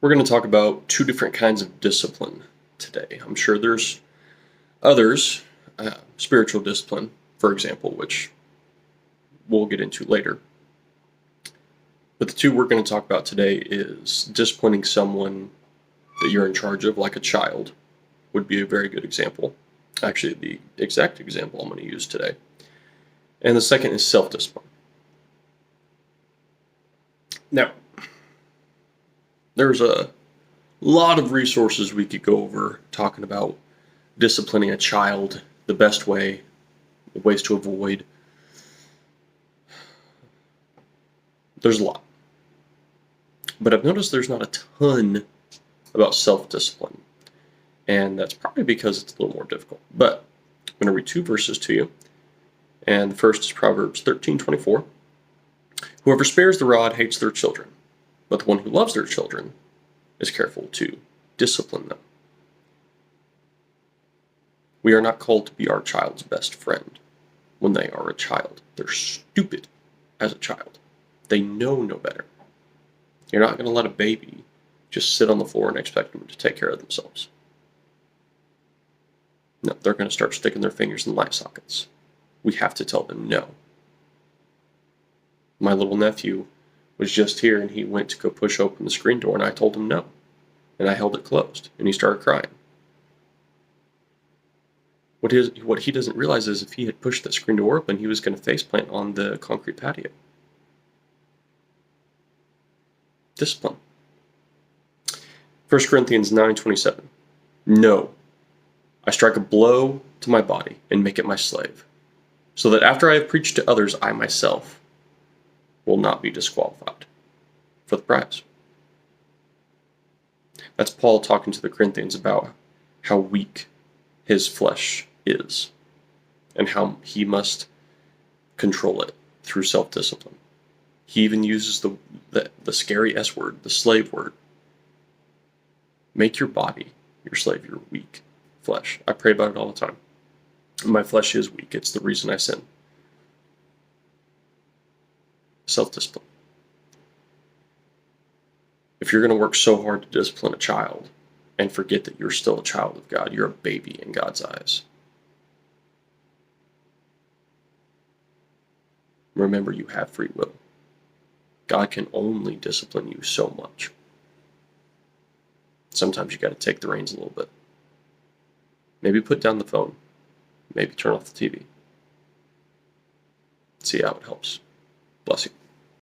We're going to talk about two different kinds of discipline today. I'm sure there's others, spiritual discipline, for example, which we'll get into later. But the two we're going to talk about today is disciplining someone that you're in charge of, like a child, would be a very good example. Actually, the exact example I'm going to use today. And the second is self-discipline. Now, there's a lot of resources we could go over talking about disciplining a child the best way, the ways to avoid. There's a lot. But I've noticed there's not a ton about self-discipline. And that's probably because it's a little more difficult. But I'm going to read two verses to you. And the first is Proverbs 13:24. Whoever spares the rod hates their children, but the one who loves their children is careful to discipline them. We are not called to be our child's best friend when they are a child. They're stupid as a child. They know no better. You're not going to let a baby just sit on the floor and expect them to take care of themselves. No, they're going to start sticking their fingers in light sockets. We have to tell them no. My little nephew was just here and he went to go push open the screen door and I told him no. And I held it closed and he started crying. What he doesn't realize is if he had pushed that screen door open, he was going to faceplant on the concrete patio. Discipline. 1 Corinthians 9:27. No, I strike a blow to my body and make it my slave, so that after I have preached to others, I myself will not be disqualified for the prize. That's Paul talking to the Corinthians about how weak his flesh is and how he must control it through self-discipline. He even uses the scary S word, the slave word. Make your body your slave, your weak flesh. I pray about it all the time. My flesh is weak. It's the reason I sin. Self-discipline. If you're going to work so hard to discipline a child and forget that you're still a child of God, you're a baby in God's eyes. Remember, you have free will. God can only discipline you so much. Sometimes you got to take the reins a little bit. Maybe put down the phone. Maybe turn off the TV. See how it helps. Bless you.